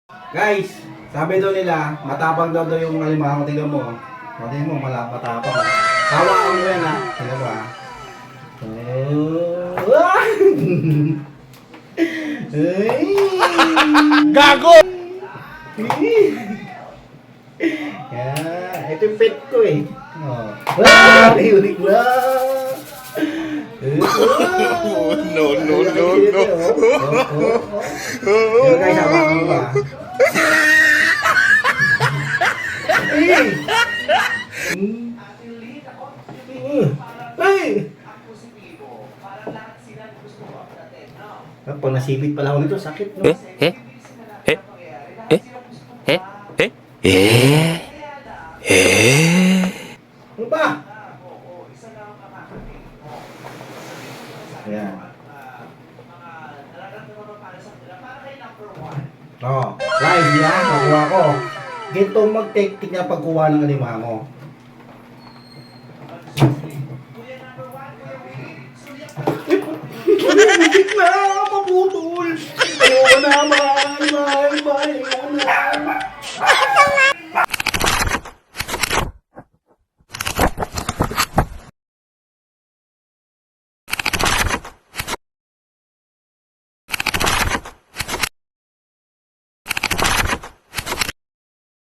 Guys, sabi daw nila, matapang daw yung alimango. Tingnan mo. Tingnan mo, matapang. Hawakan mo yan ha. Tingnan mo ha. Gago! Yan. Ito yung pet ko eh. Oh. Ulit na. No. Pero guys, hawakan mo ba? Pag nasipit pala ako nito, sakit no? Ano ba? Ayan. Oh, live yan, nakuha ko. Ganito mag-technique na pagkuha ng alimango. Muntik na, maputol. Ayaw na, mahal.